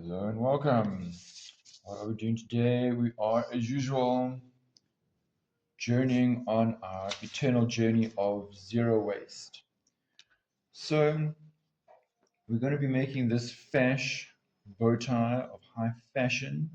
Hello and welcome. What are we doing today? We are, as usual, journeying on our eternal journey of zero waste. So, we're going to be making this fash bow tie of high fashion.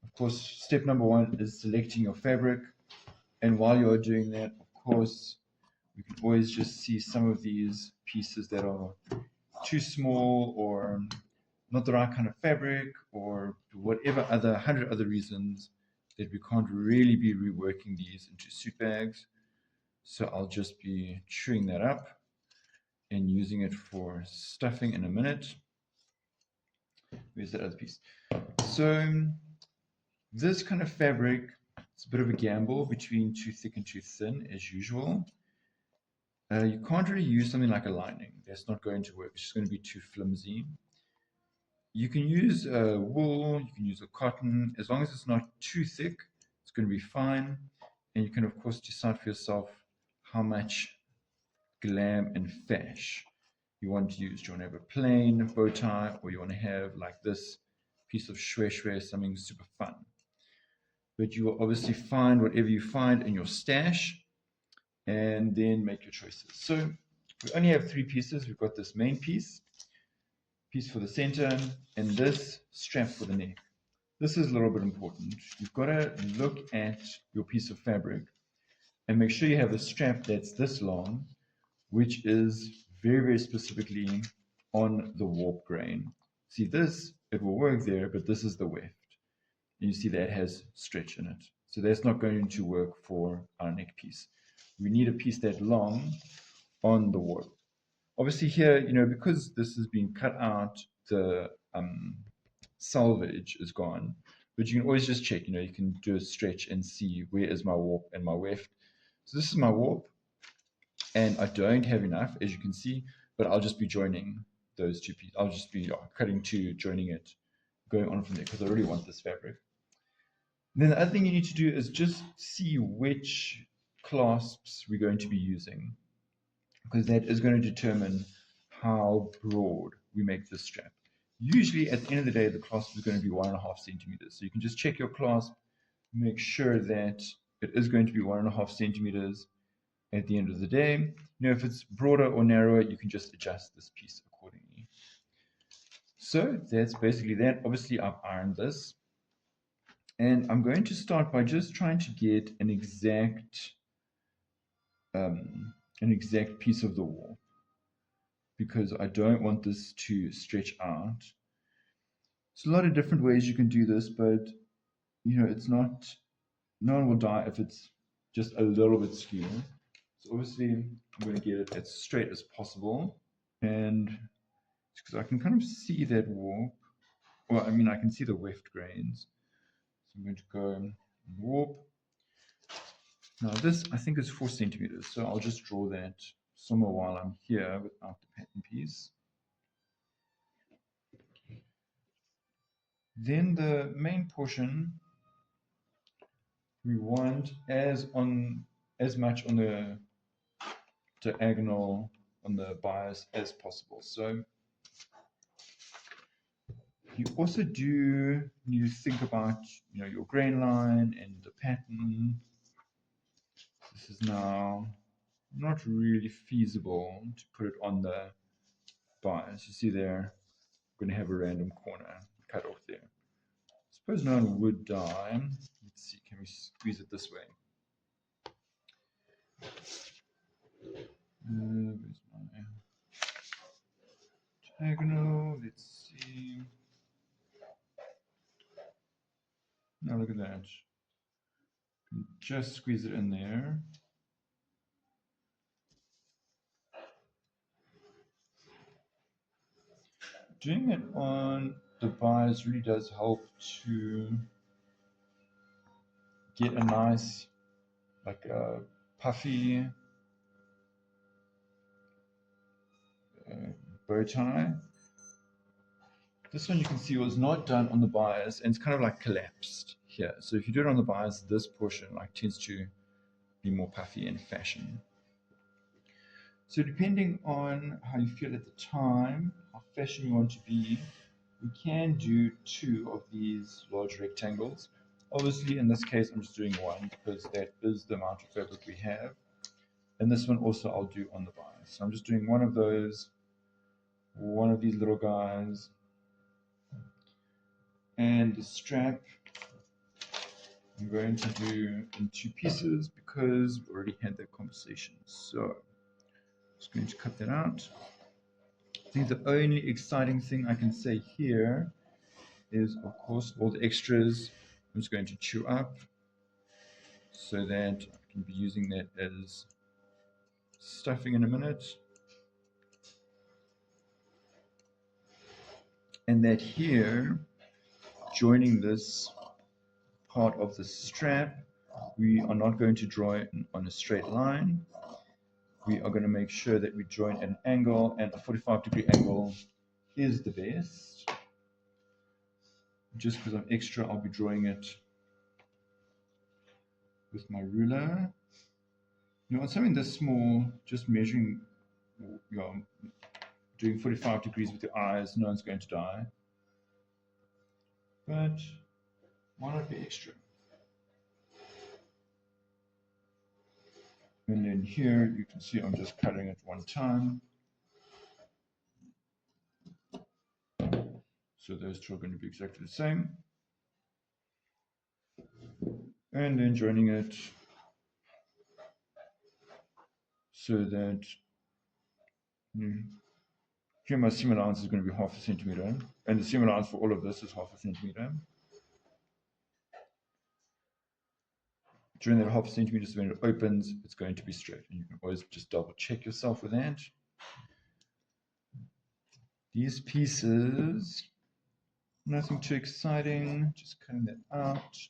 Of course, step number one is selecting your fabric. And while you're doing that, of course, you can always just see some of these pieces that are too small or not the right kind of fabric or whatever other 100 other reasons that we can't really be reworking these into suit bags. So I'll just be chewing that up and using it for stuffing in a minute. Where's that other piece? So this kind of fabric, it's a bit of a gamble between too thick and too thin as usual. You can't really use something like a lining. That's not going to work. It's just going to be too flimsy. You can use wool, you can use a cotton, as long as it's not too thick, it's going to be fine. And you can, of course, decide for yourself how much glam and fash you want to use. Do you want to have a plain bow tie, or you want to have like this piece of shwe, something super fun? But you will obviously find whatever you find in your stash and then make your choices. So we only have three pieces. We've got this main piece for the center, and this strap for the neck. This is a little bit important. You've got to look at your piece of fabric and make sure you have a strap that's this long, which is very, very specifically on the warp grain. See this, it will work there, but this is the weft. And you see that has stretch in it. So that's not going to work for our neck piece. We need a piece that long on the warp. Obviously here, because this has been cut out, the salvage is gone, but you can always just check, you can do a stretch and see where is my warp and my weft. So this is my warp, and I don't have enough, as you can see, but I'll just be joining those two pieces. I'll just be cutting two, joining it, going on from there, because I really want this fabric. Then the other thing you need to do is just see which clasps we're going to be using, because that is going to determine how broad we make this strap. Usually at the end of the day, the clasp is going to be 1.5 centimeters. So you can just check your clasp, make sure that it is going to be 1.5 centimeters at the end of the day. If it's broader or narrower, you can just adjust this piece accordingly. So that's basically that. Obviously, I've ironed this. And I'm going to start by just trying to get an exact piece of the wall, because I don't want this to stretch out. There's a lot of different ways you can do this, but it's not, no one will die if it's just a little bit skew. So obviously I'm going to get it as straight as possible, and because I can kind of see that warp. Well, I can see the weft grains. So I'm going to go warp. Now this I think is 4 centimeters, so I'll just draw that somewhere while I'm here without the pattern piece. Then the main portion, we want as much on the diagonal on the bias as possible. So you also do need to think about your grain line and the pattern. This is now not really feasible to put it on the bias. You see there, I'm going to have a random corner cut off there. Suppose no one would die. Let's see, can we squeeze it this way? Where's my diagonal? Let's see. Now look at that. Just squeeze it in there. Doing it on the bias really does help to get a nice, like a puffy bow tie. This one you can see was not done on the bias, and it's kind of like collapsed here. So if you do it on the bias, this portion tends to be more puffy in fashion. So depending on how you feel at the time, how fashion you want to be, we can do 2 of these large rectangles. Obviously, in this case, I'm just doing 1 because that is the amount of fabric we have. And this one also I'll do on the bias. So I'm just doing 1 of those, 1 of these little guys. And the strap, I'm going to do in 2 pieces because we already had that conversation. So I'm just going to cut that out. I think the only exciting thing I can say here is, of course, all the extras I'm just going to chew up so that I can be using that as stuffing in a minute. And that here, joining this part of the strap, we are not going to draw it on a straight line. We are going to make sure that we join at an angle, and a 45-degree angle is the best. Just because I'm extra, I'll be drawing it with my ruler. You know, on something this small, just measuring, you know, doing 45 degrees with your eyes, no one's going to die. But why not be extra? And then here you can see I'm just cutting it 1 time. So those 2 are going to be exactly the same. And then joining it so that here my seam allowance is going to be 1/2 centimeter, and the seam allowance for all of this is 1/2 centimeter. During that 1/2 centimeter, so when it opens, it's going to be straight, and you can always just double check yourself with that. These pieces, nothing too exciting, just cutting that out.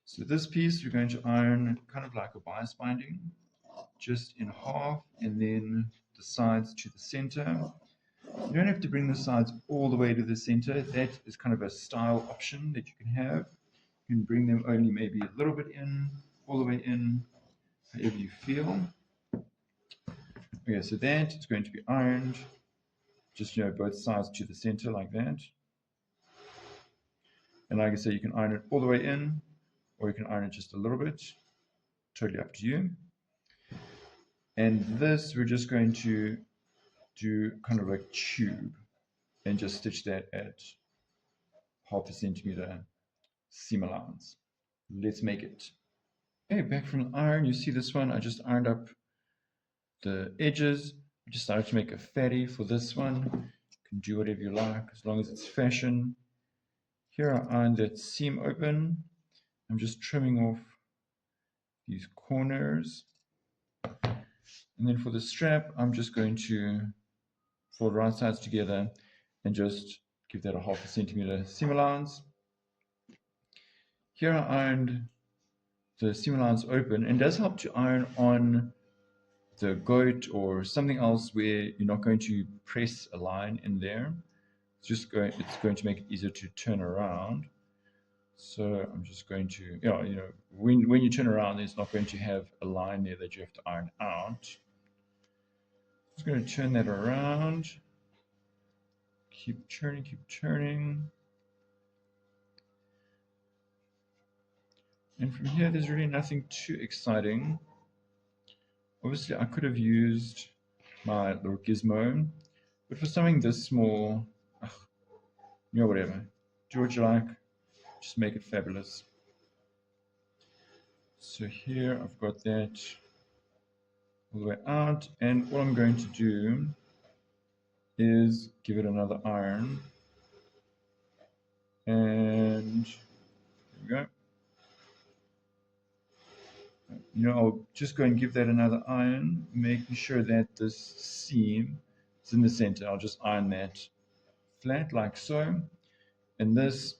So this piece we're going to iron kind of like a bias binding, just in half, and then the sides to the center. You don't have to bring the sides all the way to the center. That is kind of a style option that you can have. You can bring them only maybe a little bit in, all the way in, however you feel. Okay, so that is going to be ironed, just, you know, both sides to the center like that. And like I say, you can iron it all the way in, or you can iron it just a little bit, totally up to you. And this, we're just going to do kind of like tube and just stitch that at 1/2 centimeter seam allowance. Let's make it. Okay, back from the iron, you see this one, I just ironed up the edges. I decided to make a fatty for this one. You can do whatever you like, as long as it's fashion. Here I ironed that seam open. I'm just trimming off these corners. And then for the strap, I'm just going to fold right sides together and just give that a 1/2 centimeter seam allowance. Here I ironed the seam allowance open, and it does help to iron on the goat or something else where you're not going to press a line in there. It's going to make it easier to turn around. So I'm just going to, you know, when you turn around, it's not going to have a line there that you have to iron out. Just going to turn that around. Keep turning, keep turning. And from here, there's really nothing too exciting. Obviously, I could have used my little gizmo, but for something this small, you know, whatever. Do what you like. Just make it fabulous. So here I've got that all the way out, and what I'm going to do is give it another iron, and there we go. You know, I'll just go and give that another iron, making sure that this seam is in the center. I'll just iron that flat like so, and this,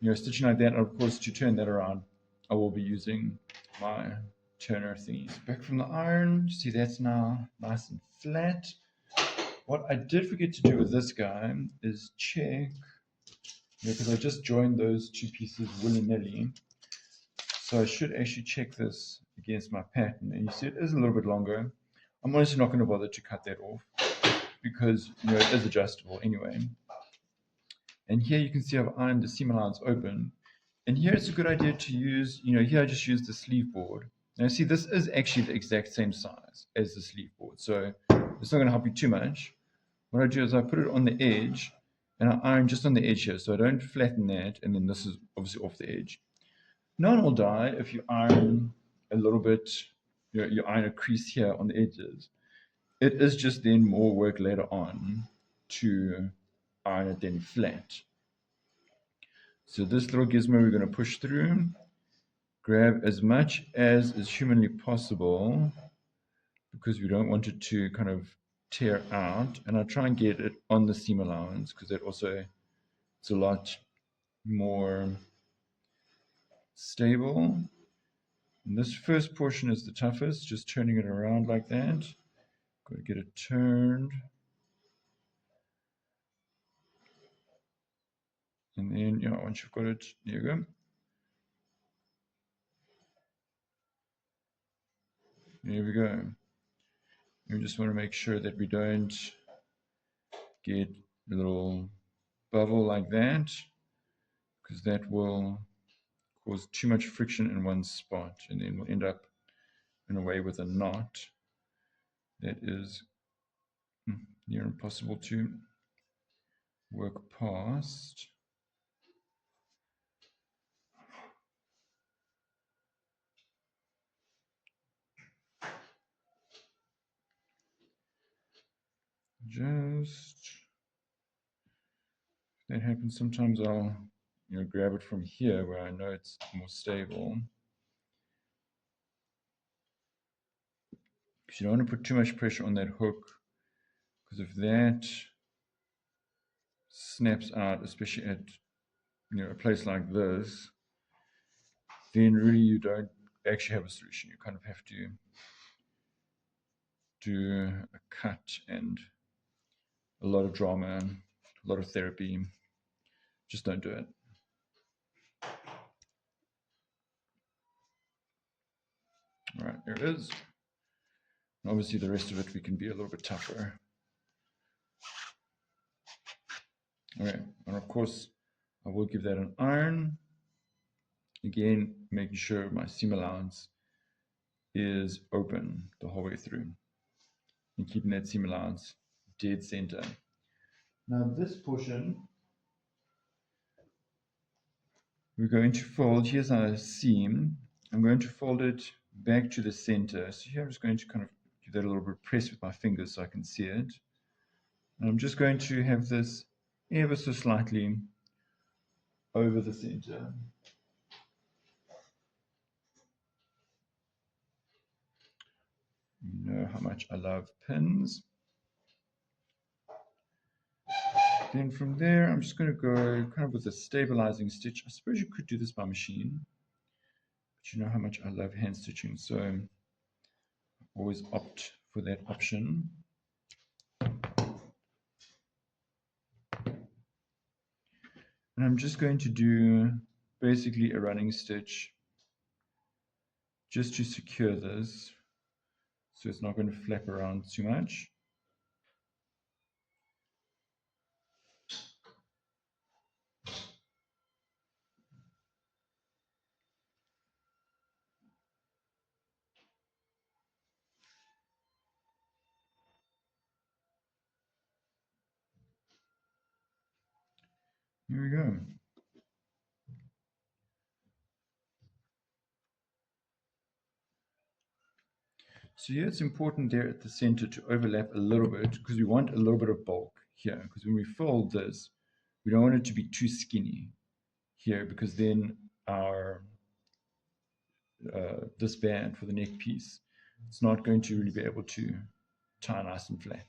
you know, stitching like that. And of course, to turn that around, I will be using my turner thingies. Back from the iron, see that's now nice and flat. What I did forget to do with this guy is check, because I just joined those 2 pieces willy-nilly. So I should actually check this against my pattern, and you see it is a little bit longer. I'm honestly not going to bother to cut that off because it is adjustable anyway. And here you can see I've ironed the seam allowance open. And here it's a good idea to use, here I just use the sleeve board. Now see, this is actually the exact same size as the sleeve board, so it's not going to help you too much. What I do is I put it on the edge, and I iron just on the edge here, so I don't flatten that, and then this is obviously off the edge. No one will die if you iron a little bit, you iron a crease here on the edges. It is just then more work later on to iron it then flat. So this little gizmo we're going to push through, grab as much as is humanly possible because we don't want it to kind of tear out, and I try and get it on the seam allowance because that also it's a lot more stable. And this first portion is the toughest, just turning it around like that. Got to get it turned. And then, once you've got it, there you go. There we go. We just want to make sure that we don't get a little bubble like that, because that will cause too much friction in one spot, and then we'll end up in a way with a knot that is near impossible to work past. Just that happens sometimes. I'll grab it from here where I know it's more stable, because you don't want to put too much pressure on that hook, because if that snaps out, especially at a place like this, then really you don't actually have a solution. You kind of have to do a cut and a lot of drama, a lot of therapy. Just don't do it. All right, there it is. And obviously the rest of it we can be a little bit tougher. Okay, and of course I will give that an iron. Again, making sure my seam allowance is open the whole way through and keeping that seam allowance dead center. Now this portion we're going to fold. Here's our seam. I'm going to fold it back to the center. So here I'm just going to kind of give that a little bit of press with my fingers so I can see it. And I'm just going to have this ever so slightly over the center. You know how much I love pins. Then from there, I'm just going to go kind of with a stabilizing stitch. I suppose you could do this by machine, but you know how much I love hand stitching, so I always opt for that option. And I'm just going to do basically a running stitch just to secure this, so it's not going to flap around too much. Here we go. So here it's important there at the center to overlap a little bit, because we want a little bit of bulk here, because when we fold this, we don't want it to be too skinny here, because then our this band for the neck piece, it's not going to really be able to tie nice and flat.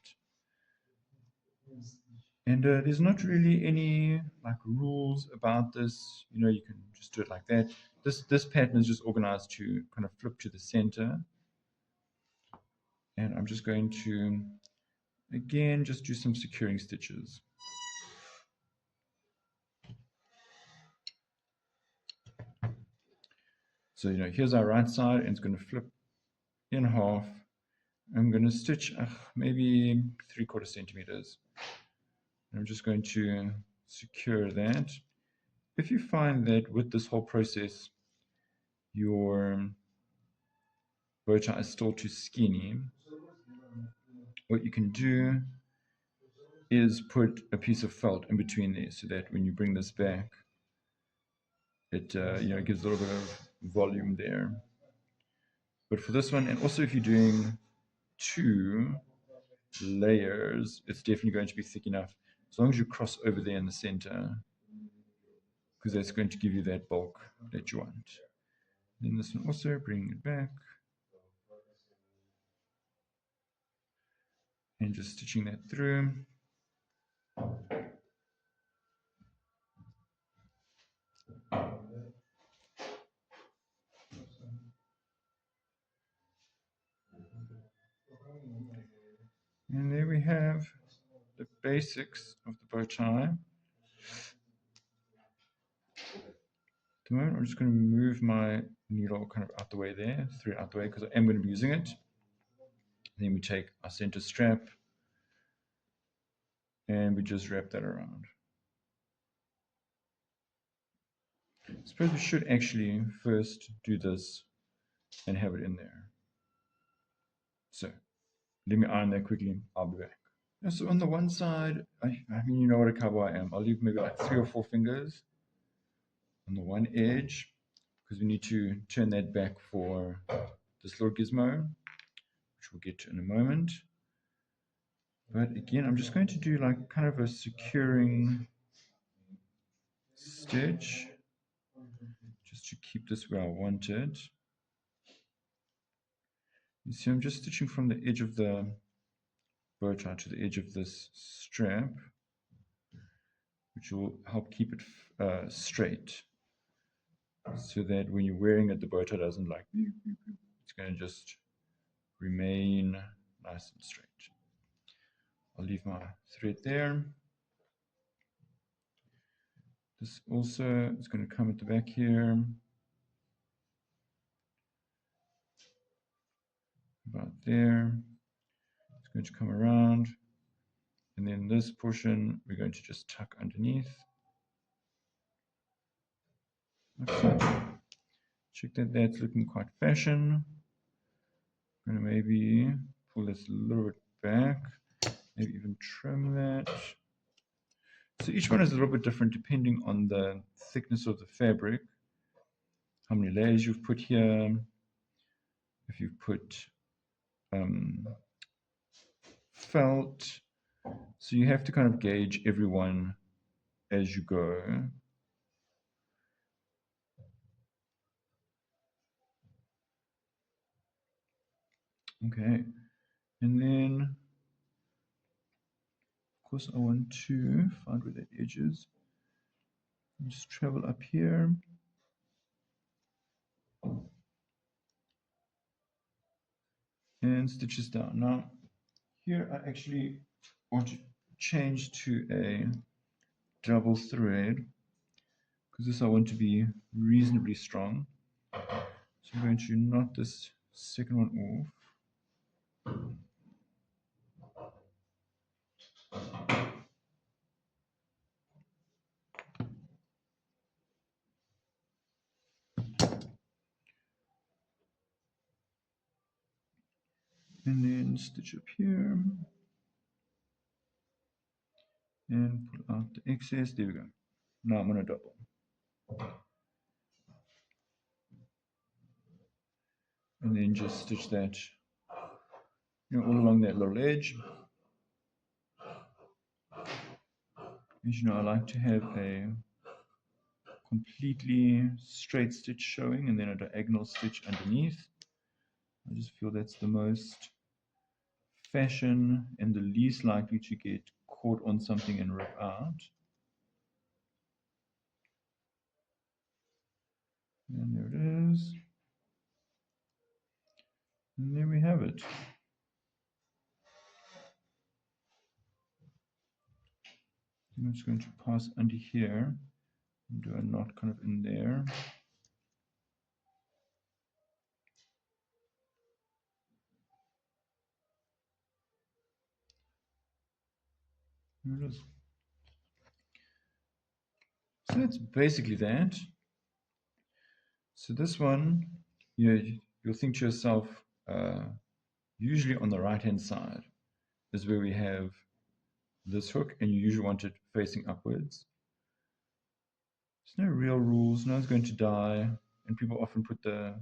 And there's not really any like rules about this. You can just do it like that. This pattern is just organized to kind of flip to the center. And I'm just going to, again, just do some securing stitches. So, here's our right side, and it's going to flip in half. I'm going to stitch maybe 3/4 centimeters. I'm just going to secure that. If you find that with this whole process, your bow tie is still too skinny, what you can do is put a piece of felt in between there so that when you bring this back, it gives a little bit of volume there. But for this one, and also if you're doing 2 layers, it's definitely going to be thick enough as long as you cross over there in the center, because that's going to give you that bulk that you want. Then this one also, bring it back and just stitching that through. And there we have the basics of the bow tie. At the moment, I'm just going to move my needle kind of out the way there, thread out the way, because I am going to be using it. Then we take our center strap and we just wrap that around. I suppose we should actually first do this and have it in there. So let me iron that quickly. I'll be back. And so on the one side, I mean, you know what a cowboy I am. I'll leave maybe like 3 or 4 fingers on the one edge, because we need to turn that back for this little gizmo, which we'll get to in a moment. But again, I'm just going to do like kind of a securing stitch just to keep this where I want it. You see, I'm just stitching from the edge of the bow tie to the edge of this strap, which will help keep it straight, so that when you're wearing it, the bow tie doesn't like, it's going to just remain nice and straight. I'll leave my thread there. This also is going to come at the back here, about there. It's going to come around, and then this portion we're going to just tuck underneath. Like so. Check that that's looking quite fashion. I'm going to maybe pull this a little bit back, maybe even trim that. So each one is a little bit different depending on the thickness of the fabric, how many layers you've put here, if you've put felt. So you have to kind of gauge everyone as you go. Okay, and then of course I want to find where that edge is. Just travel up here. And stitches down. Now here I actually want to change to a double thread, because this I want to be reasonably strong. So I'm going to knot this second one off. And then stitch up here and pull out the excess. There we go. Now I'm going to double. And then just stitch that all along that little edge. As you know, I like to have a completely straight stitch showing and then a diagonal stitch underneath. I just feel that's the most fashion and the least likely to get caught on something and rip out. And there it is. And there we have it. I'm just going to pass under here and do a knot kind of in there. There it is. So that's basically that. So this one, you'll think to yourself, usually on the right-hand side is where we have this hook, and you usually want it facing upwards. There's no real rules. No one's going to die, and people often put the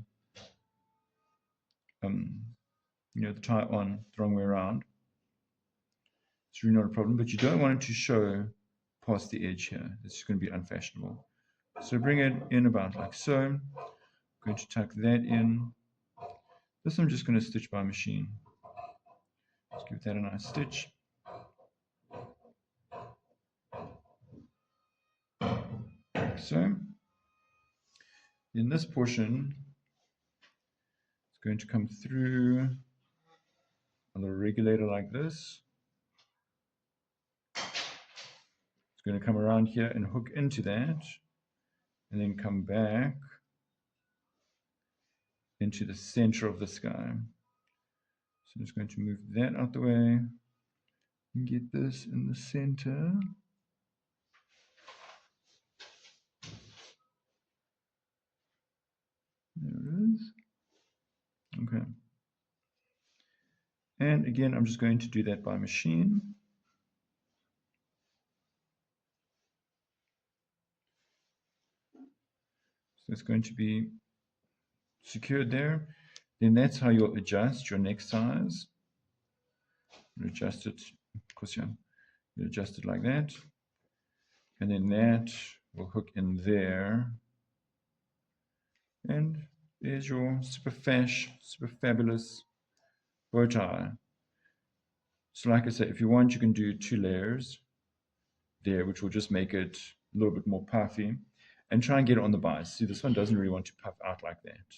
the tie on the wrong way around. It's really not a problem, but you don't want it to show past the edge here. It's just going to be unfashionable. So bring it in about like so. I'm going to tuck that in. This I'm just going to stitch by machine. Let's give that a nice stitch. Like so. In this portion, it's going to come through a little regulator like this. It's going to come around here and hook into that, and then come back into the center of this guy. So I'm just going to move that out the way and get this in the center. There it is. Okay. And again, I'm just going to do that by machine. So it's going to be secured there. Then that's how you'll adjust your neck size. You adjust it, of course, you adjust it like that. And then that will hook in there. And there's your super fabulous bow tie. So like I said, if you want, you can do 2 layers there, which will just make it a little bit more puffy. And try and get it on the bias. See, this one doesn't really want to puff out like that.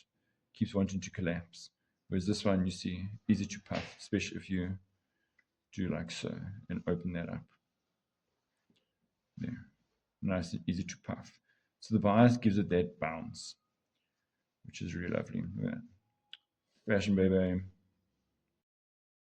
Keeps wanting to collapse. Whereas this one, you see, easy to puff, especially if you do like so and open that up. There. Nice and easy to puff. So the bias gives it that bounce, which is really lovely. Yeah. Fashion, baby.